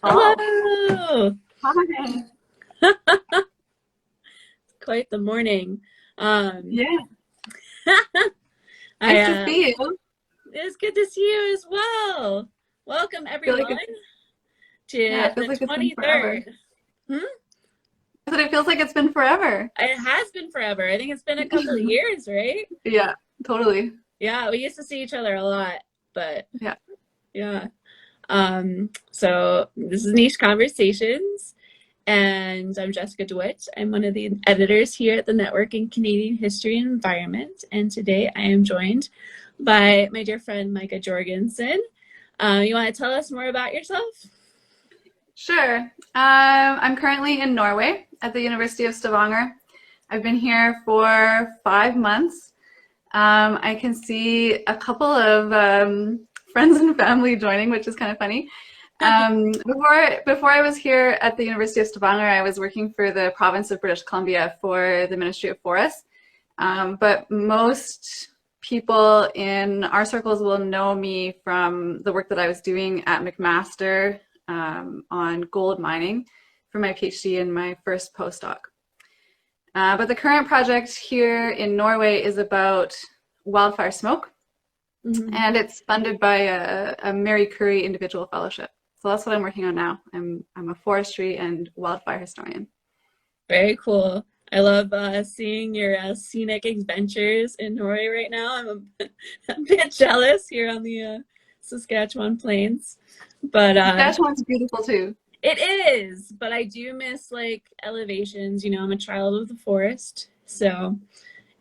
Oh, Hello. hi. Quite the morning. Um, Yeah, I nice to see you. I It's good to see you as well. Welcome feel like everyone it's to it feels the like it's been forever. 23rd. Hmm? I said it feels like it's been forever. It has been forever. I think it's been a couple of years, right? Yeah, totally. Yeah, we used to see each other a lot, but Yeah. yeah. So this is Niche Conversations, and I'm Jessica DeWitt. I'm one of the editors here at the Network in Canadian History and Environment, and today I am joined by my dear friend Mica Jorgenson. You want to tell us more about yourself? Sure. I'm currently in Norway at the University of Stavanger. I've been here for 5 months. I can see a couple of friends and family joining, which is kind of funny. Before I was here at the University of Stavanger, I was working for the province of British Columbia for the Ministry of Forests. But most people in our circles will know me from the work that I was doing at McMaster on gold mining for my PhD and my first postdoc. But the current project here in Norway is about wildfire smoke, Mhm. and it's funded by a Mary Curie Individual Fellowship. So that's what I'm working on now. I'm a forestry and wildfire historian. Very cool. I love seeing your scenic adventures in Norway right now. A bit jealous here on the Saskatchewan plains, but Saskatchewan's beautiful too. it is, but I do miss like elevations. You know, I'm a child of the forest, so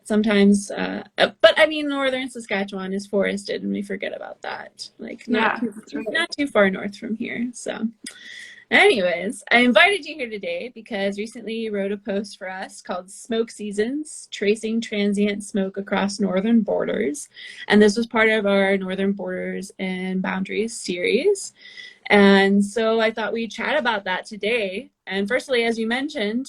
sometimes. But I mean, northern Saskatchewan is forested, and we forget about that. Like Yeah, that's right. not too far north from here. So, anyways, I invited you here today because recently you wrote a post for us called "Smoke Seasons: Tracing Transient Smoke Across Northern Borders," and this was part of our Northern Borders and Boundaries series. And so I thought we'd chat about that today. And firstly, as you mentioned,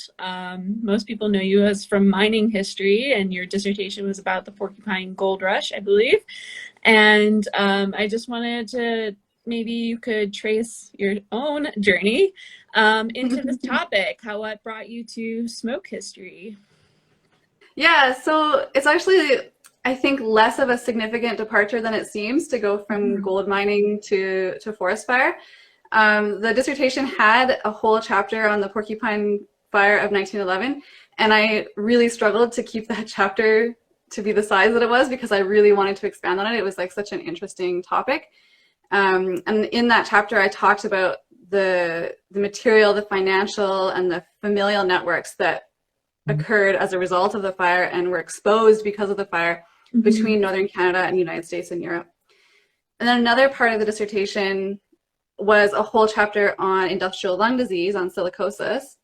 most people know you as from mining history, and your dissertation was about the Porcupine Gold Rush, I believe. And I just wanted to maybe you could trace your own journey into this topic, how what brought you to smoke history. Yeah, so it's actually, I think, less of a significant departure than it seems to go from gold mining to forest fire. The dissertation had a whole chapter on the Porcupine Fire of 1911, and I really struggled to keep that chapter to be the size that it was because I really wanted to expand on it. It was like such an interesting topic. And in that chapter, I talked about the material, the financial, and the familial networks that occurred as a result of the fire and were exposed because of the fire Mm-hmm. between northern Canada and the United States and Europe. And then another part of the dissertation was a whole chapter on industrial lung disease, on silicosis.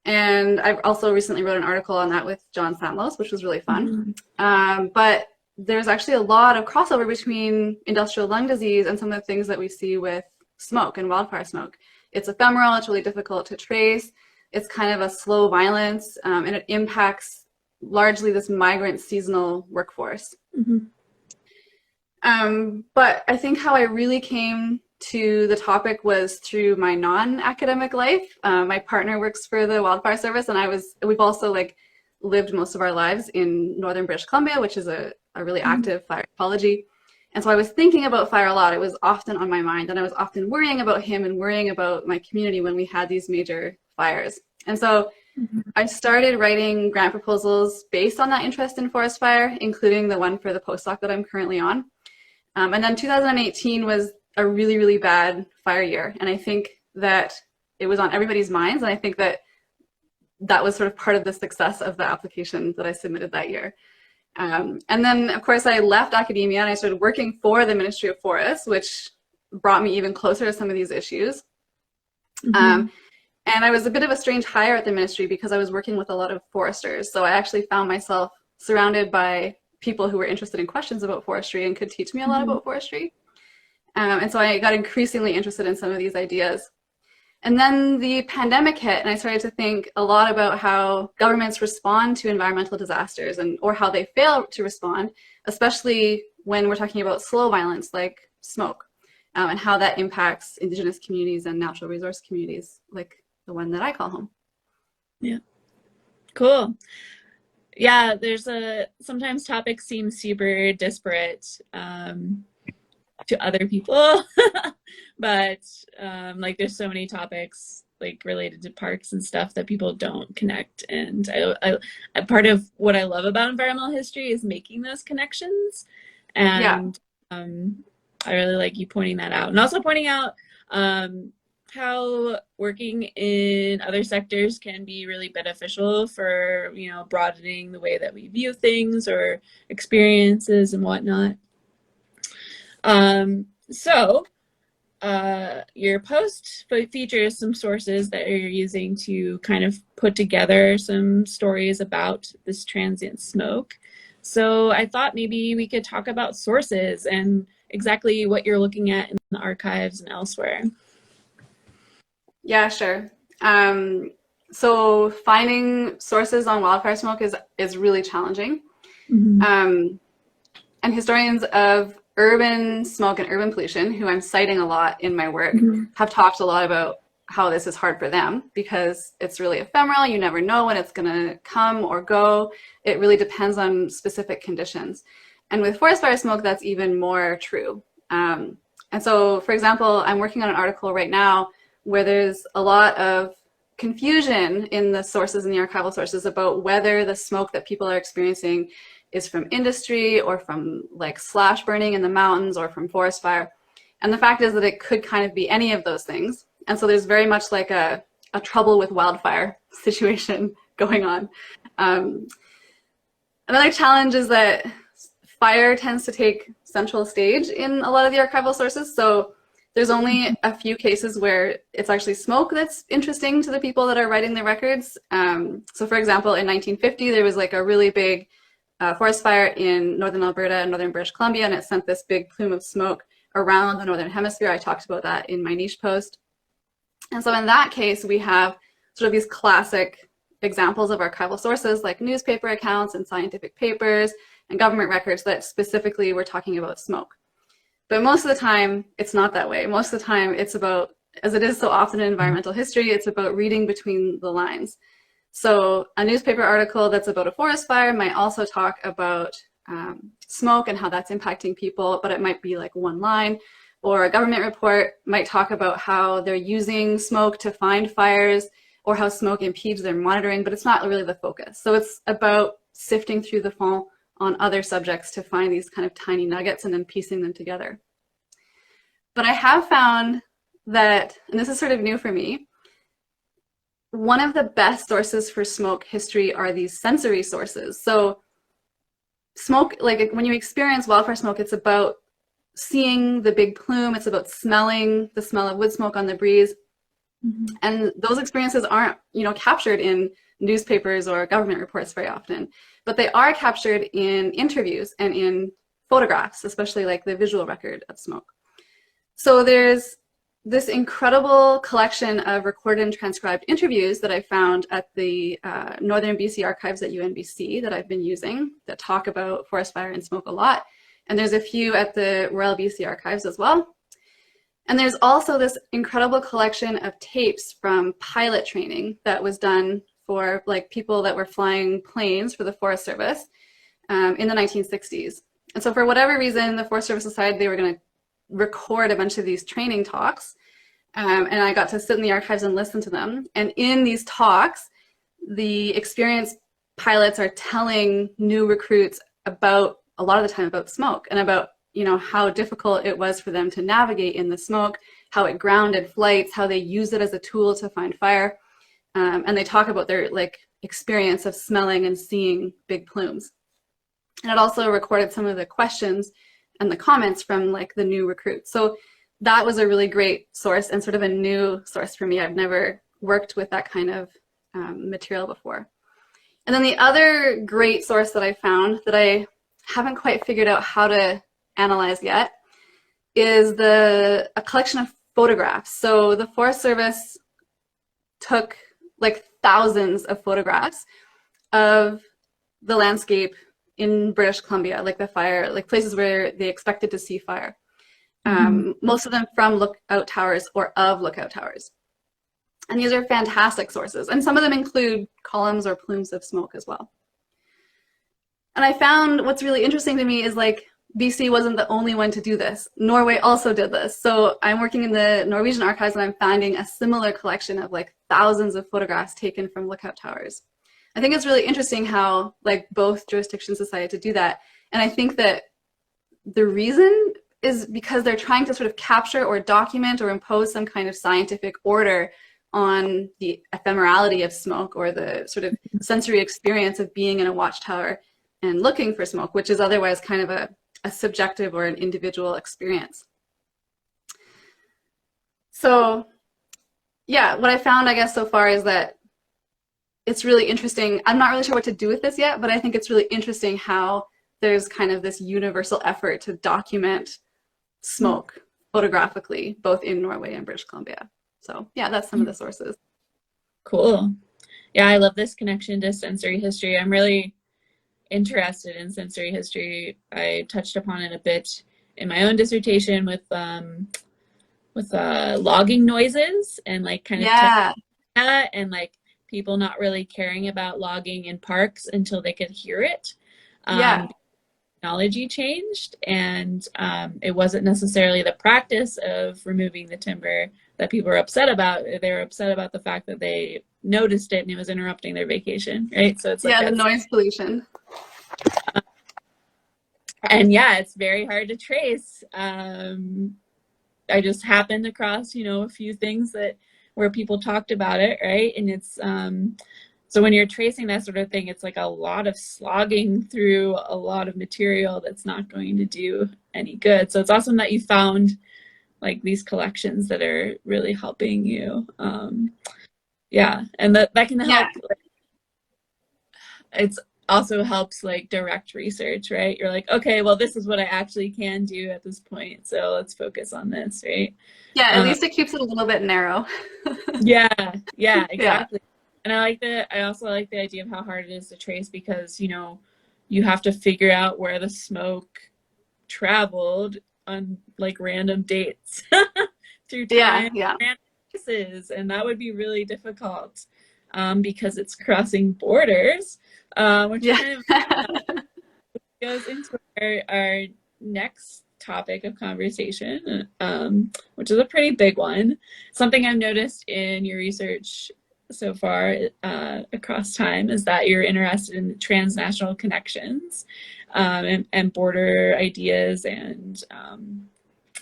And I've also recently wrote an article on that with John Santlos, which was really fun. Mm-hmm. But there's actually a lot of crossover between industrial lung disease and some of the things that we see with smoke and wildfire smoke. It's ephemeral, it's really difficult to trace, it's kind of a slow violence, and it impacts largely this migrant seasonal workforce. Mm-hmm. But I think how I really came to the topic was through my non-academic life. My partner works for the Wildfire Service, and we've also like lived most of our lives in northern British Columbia, which is a really active fire ecology. And so I was thinking about fire a lot. It was often on my mind, and I was often worrying about him and worrying about my community when we had these major fires. And so Mm-hmm. I started writing grant proposals based on that interest in forest fire, including the one for the postdoc that I'm currently on. And then 2018 was a really, really bad fire year. And I think that it was on everybody's minds. And I think that that was sort of part of the success of the application that I submitted that year. And then, of course, I left academia and I started working for the Ministry of Forests, which brought me even closer to some of these issues. Mm-hmm. Um, and I was a bit of a strange hire at the ministry because I was working with a lot of foresters. So I actually found myself surrounded by people who were interested in questions about forestry and could teach me a lot Mm-hmm. about forestry. And so I got increasingly interested in some of these ideas. And then the pandemic hit, and I started to think a lot about how governments respond to environmental disasters and or how they fail to respond, especially when we're talking about slow violence like smoke. and how that impacts Indigenous communities and natural resource communities like the one that I call home. Yeah. Cool. Yeah, sometimes topics seem super disparate to other people, but like there's so many topics like related to parks and stuff that people don't connect. And part of what I love about environmental history is making those connections. Yeah. And I really like you pointing that out, and also pointing out how working in other sectors can be really beneficial for, broadening the way that we view things or experiences and whatnot. So your post features some sources that you're using to kind of put together some stories about this transient smoke. So I thought maybe we could talk about sources and exactly what you're looking at in the archives and elsewhere. Yeah, sure. So finding sources on wildfire smoke is really challenging. Mm-hmm. Um, and historians of urban smoke and urban pollution, who I'm citing a lot in my work, Mm-hmm. have talked a lot about how this is hard for them because it's really ephemeral. You never know when it's going to come or go. It really depends on specific conditions. And with forest fire smoke, that's even more true. And so, for example, I'm working on an article right now where there's a lot of confusion in the sources, in the archival sources, about whether the smoke that people are experiencing is from industry or from like slash burning in the mountains or from forest fire. And the fact is that it could kind of be any of those things. And so there's very much like a trouble with wildfire situation going on. Another challenge is that fire tends to take central stage in a lot of the archival sources. So there's only a few cases where it's actually smoke that's interesting to the people that are writing the records. So for example, in 1950, there was like a really big forest fire in northern Alberta and northern British Columbia, and it sent this big plume of smoke around the northern hemisphere. I talked about that in my NiCHE post. And so in that case, we have sort of these classic examples of archival sources like newspaper accounts and scientific papers and government records that specifically were talking about smoke. But most of the time, it's not that way. Most of the time, it's about, as it is so often in environmental history, it's about reading between the lines. So a newspaper article that's about a forest fire might also talk about smoke and how that's impacting people, but it might be like one line. Or a government report might talk about how they're using smoke to find fires or how smoke impedes their monitoring, but it's not really the focus. So it's about sifting through the fond on other subjects to find these kind of tiny nuggets and then piecing them together. But I have found that, and this is sort of new for me, one of the best sources for smoke history are these sensory sources. So smoke, like when you experience wildfire smoke, it's about seeing the big plume, it's about smelling the smell of wood smoke on the breeze. Mm-hmm. And those experiences aren't, captured in newspapers or government reports very often, but they are captured in interviews and in photographs, especially like the visual record of smoke. So there's this incredible collection of recorded and transcribed interviews that I found at the Northern BC archives at UNBC that I've been using that talk about forest fire and smoke a lot. And there's a few at the Royal BC archives as well. And there's also this incredible collection of tapes from pilot training that was done for like people that were flying planes for the Forest Service in the 1960s. And so for whatever reason, the Forest Service decided they were going to record a bunch of these training talks. And I got to sit in the archives and listen to them. And in these talks, the experienced pilots are telling new recruits about, a lot of the time, about smoke and about, how difficult it was for them to navigate in the smoke, how it grounded flights, how they use it as a tool to find fire. And they talk about their experience of smelling and seeing big plumes. And it also recorded some of the questions and the comments from the new recruits. So that was a really great source and sort of a new source for me. I've never worked with that kind of material before. And then the other great source that I found that I haven't quite figured out how to analyze yet is a collection of photographs. So the Forest Service took thousands of photographs of the landscape in British Columbia, the fire, places where they expected to see fire. Mm-hmm. most of them from lookout towers or of lookout towers. And these are fantastic sources. And some of them include columns or plumes of smoke as well. And I found what's really interesting to me is like BC wasn't the only one to do this. Norway also did this. So I'm working in the Norwegian archives and I'm finding a similar collection of like thousands of photographs taken from lookout towers. I think it's really interesting how like both jurisdictions decided to do that. And I think that the reason is because they're trying to sort of capture or document or impose some kind of scientific order on the ephemerality of smoke or the sort of sensory experience of being in a watchtower and looking for smoke, which is otherwise kind of a subjective or an individual experience. So yeah, what I found, I guess, so far is that it's really interesting. I'm not really sure what to do with this yet, but I think it's really interesting how there's kind of this universal effort to document smoke photographically, both in Norway and British Columbia. So yeah, that's some of the sources. Cool. Yeah, I love this connection to sensory history. I'm really interested in sensory history. I touched upon it a bit in my own dissertation with logging noises and like kind of Yeah, that, and like people not really caring about logging in parks until they could hear it. yeah, Technology changed, and it wasn't necessarily the practice of removing the timber that people were upset about. They were upset about the fact that they noticed it and it was interrupting their vacation, right? So it's like yeah, the noise pollution. and yeah, it's very hard to trace. I just happened across, a few things that where people talked about it, right? And it's so when you're tracing that sort of thing, it's like a lot of slogging through a lot of material that's not going to do any good. So it's awesome that you found like these collections that are really helping you. Yeah, and that can help. Yeah, It's also helps like direct research, right? You're like, okay, well, this is what I actually can do at this point, so let's focus on this, right? yeah, at least it keeps it a little bit narrow. Yeah, Yeah, exactly. And I also like the idea of how hard it is to trace because, you have to figure out where the smoke traveled on like random dates through yeah, time, yeah, random places, and that would be really difficult because it's crossing borders, which yeah. kind of goes into our next topic of conversation, which is a pretty big one. Something I've noticed in your research so far across time is that you're interested in transnational connections and border ideas and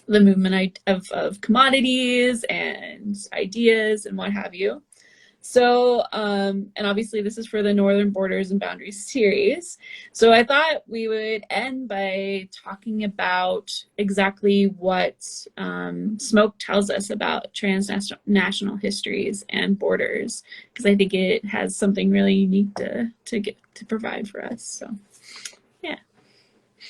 the movement of commodities and ideas and what have you. So, and obviously this is for the Northern Borders and Boundaries series. So I thought we would end by talking about exactly what smoke tells us about transnational histories and borders, because I think it has something really unique to provide for us. So, yeah.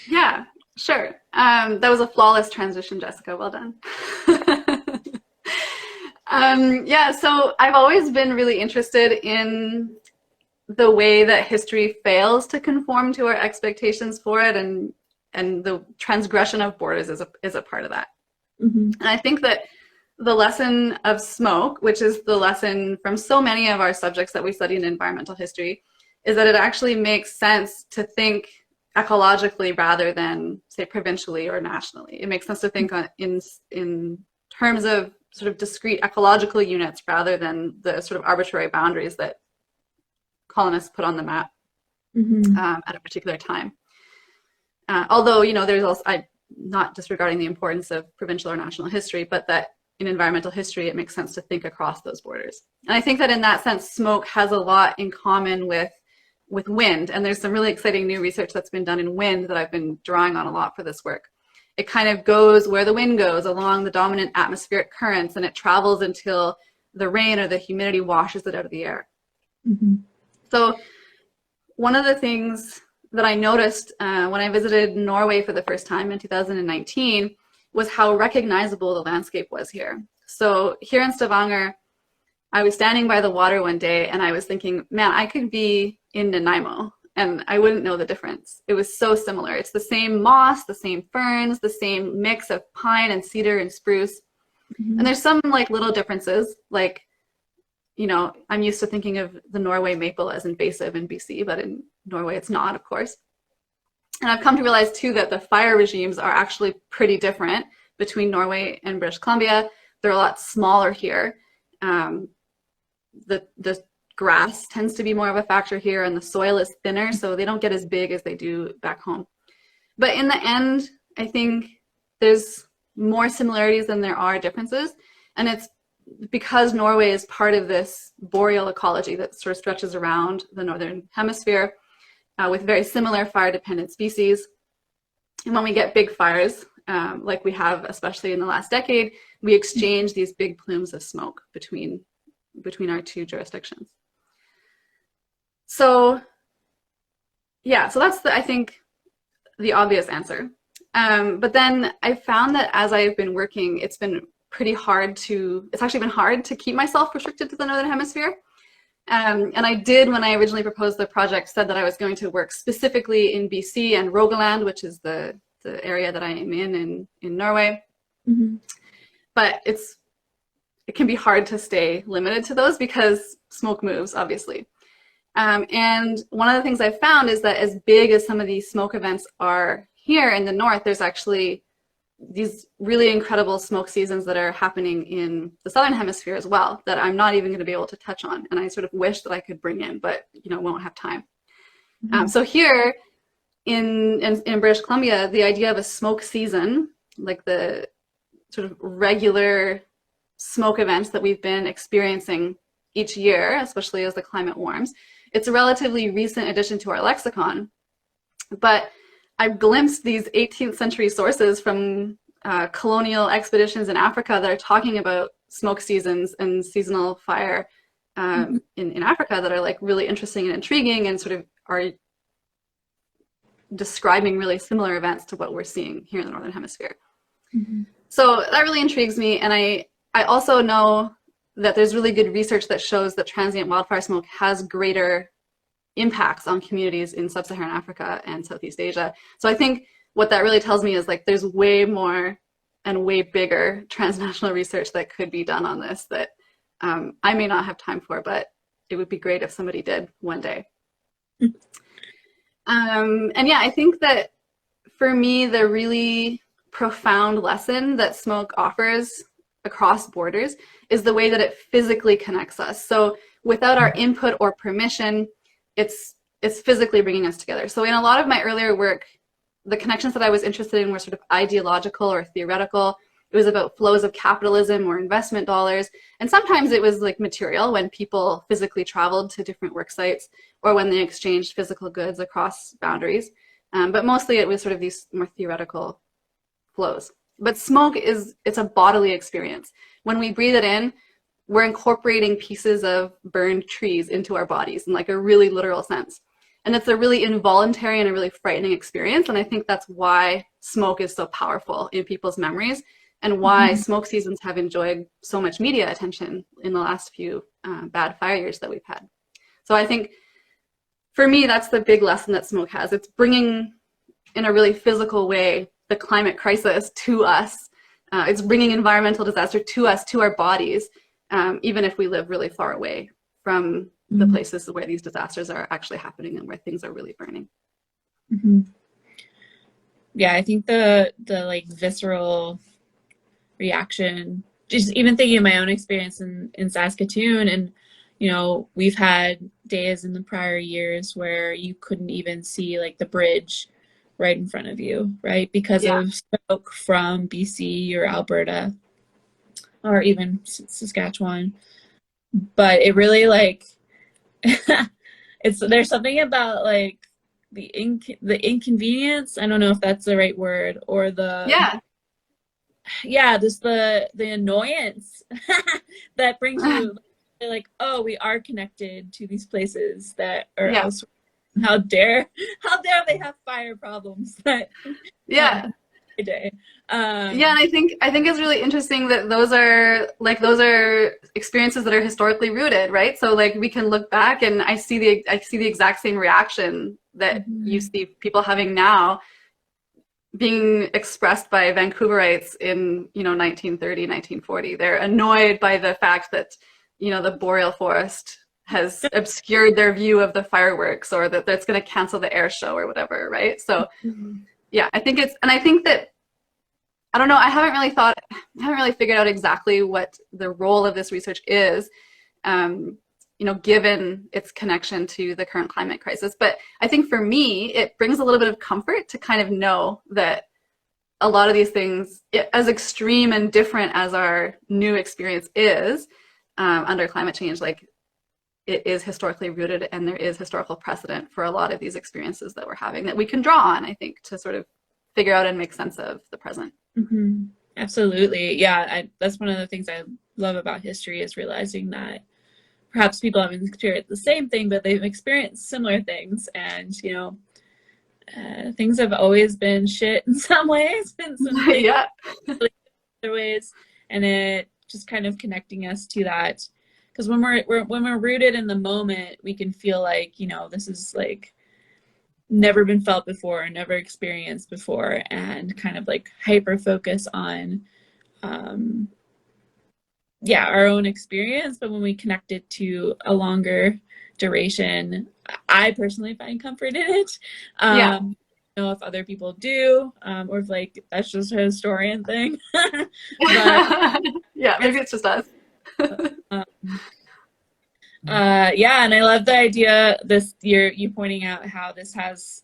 Yeah, sure. That was a flawless transition, Jessica. Well done. Yeah, so I've always been really interested in the way that history fails to conform to our expectations for it, and the transgression of borders is a part of that. Mm-hmm. And I think that the lesson of smoke, which is the lesson from so many of our subjects that we study in environmental history, is that it actually makes sense to think ecologically rather than, say, provincially or nationally. It makes sense to think in terms of sort of discrete ecological units rather than the sort of arbitrary boundaries that colonists put on the map at a particular time. Although, there's also, I'm not disregarding the importance of provincial or national history, but that in environmental history, it makes sense to think across those borders. And I think that in that sense, smoke has a lot in common with wind. And there's some really exciting new research that's been done in wind that I've been drawing on a lot for this work. It kind of goes where the wind goes along the dominant atmospheric currents, and it travels until the rain or the humidity washes it out of the air. Mm-hmm. So one of the things that I noticed when I visited Norway for the first time in 2019 was how recognizable the landscape was here. So here in Stavanger, I was standing by the water one day and I was thinking, man, I could be in Nanaimo. and I wouldn't know the difference. It was so similar. It's the same moss, the same ferns, the same mix of pine and cedar and spruce. And there's some like little differences, like, you know, I'm used to thinking of the Norway maple as invasive in BC, but in Norway it's not, of course. And I've come to realize too that the fire regimes are actually pretty different between Norway and British Columbia. They're a lot smaller here. The grass tends to be more of a factor here, and the soil is thinner, so they don't get as big as they do back home. But in the end, I think there's more similarities than there are differences, and it's because Norway is part of this boreal ecology that sort of stretches around the northern hemisphere with very similar fire-dependent species. And when we get big fires, like we have especially in the last decade, we exchange these big plumes of smoke between our two jurisdictions. So yeah, so that's I think the obvious answer. But then I found that as I've been working, it's actually been hard to keep myself restricted to the Northern Hemisphere. And I did, when I originally proposed the project, said that I was going to work specifically in BC and Rogaland, which is the area that I am in Norway. But it can be hard to stay limited to those because smoke moves, obviously. And one of the things I've found is that as big as some of these smoke events are here in the north, there's actually these really incredible smoke seasons that are happening in the southern hemisphere as well that I'm not even going to be able to touch on, and I sort of wish that I could bring in, but you know, won't have time. So here in British Columbia, the idea of a smoke season, like the sort of regular smoke events that we've been experiencing each year, especially as the climate warms, it's a relatively recent addition to our lexicon. But I've glimpsed these 18th century sources from colonial expeditions in Africa that are talking about smoke seasons and seasonal fire in Africa that are like really interesting and intriguing and sort of are describing really similar events to what we're seeing here in the Northern Hemisphere. So that really intrigues me. And I also know that there's really good research that shows that transient wildfire smoke has greater impacts on communities in sub-Saharan Africa and Southeast Asia. So I think what that really tells me is like there's way more and way bigger transnational research that could be done on this that I may not have time for, but it would be great if somebody did one day. And yeah, I think that for me, the really profound lesson that smoke offers across borders is the way that it physically connects us. So without our input or permission, it's physically bringing us together. So in a lot of my earlier work, the connections that I was interested in were sort of ideological or theoretical. It was about flows of capitalism or investment dollars. And sometimes it was like material when people physically traveled to different work sites or when they exchanged physical goods across boundaries. But mostly it was sort of these more theoretical flows. But smoke it's a bodily experience. When we breathe it in, we're incorporating pieces of burned trees into our bodies in like a really literal sense. And it's a really involuntary and a really frightening experience. And I think that's why smoke is so powerful in people's memories and why smoke seasons have enjoyed so much media attention in the last few bad fire years that we've had. So I think for me, that's the big lesson that smoke has. It's bringing in a really physical way the climate crisis to us. It's bringing environmental disaster to us, to our bodies. Even if we live really far away from the places where these disasters are actually happening and where things are really burning. Yeah, I think the like visceral reaction, just even thinking of my own experience in Saskatoon, and you know, we've had days in the prior years where you couldn't even see like the bridge right in front of you, right? Because of smoke from BC or Alberta or even Saskatchewan. But it really like there's something about like the inconvenience, I don't know if that's the right word, or just the annoyance that brings you like, oh, we are connected to these places that are elsewhere. How dare they have fire problems that day. And I think it's really interesting that those are experiences that are historically rooted, right? So like we can look back and I see the exact same reaction that you Mhm. see people having now being expressed by Vancouverites in, 1930, 1940. They're annoyed by the fact that, the boreal forest has obscured their view of the fireworks, or that it's going to cancel the air show or whatever, right? So Mhm. yeah, I think that, I don't know, I haven't really figured out exactly what the role of this research is, um, given its connection to the current climate crisis. But I think for me, it brings a little bit of comfort to kind of know that a lot of these things, as extreme and different as our new experience is, under climate change, like, it is historically rooted, and there is historical precedent for a lot of these experiences that we're having that we can draw on, I think, to sort of figure out and make sense of the present. Mhm. Absolutely. Yeah, that's one of the things I love about history, is realizing that perhaps people haven't experienced the same thing, but they've experienced similar things. And, things have always been shit in some ways, and some things Yeah. really other ways. And it just kind of connecting us to that. Because when we're rooted in the moment, we can feel like, this is like never been felt before, never experienced before, and kind of like hyper focus on um, yeah, our own experience. But when we connect it to a longer duration, I personally find comfort in it. Yeah. I don't know if other people do, or if like that's just a historian thing. But Yeah, maybe it's it's just us. um, yeah, and I love the idea this year you pointing out how this has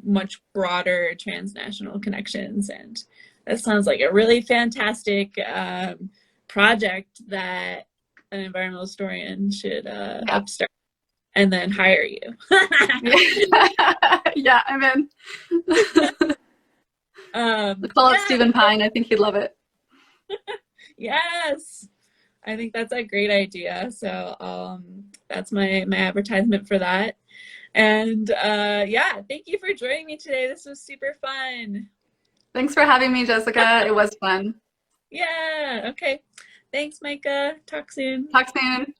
much broader transnational connections, and that sounds like a really fantastic project that an environmental historian should Yeah. upstart and then hire you. Yeah, I'm in. We'll call it Yeah, Stephen Pine. I think he'd love it. yes. I think that's a great idea. So that's my advertisement for that. And yeah, thank you for joining me today. This was super fun. Thanks for having me, Jessica. It was fun. Yeah, okay. Thanks, Micah. Talk soon. Talk soon.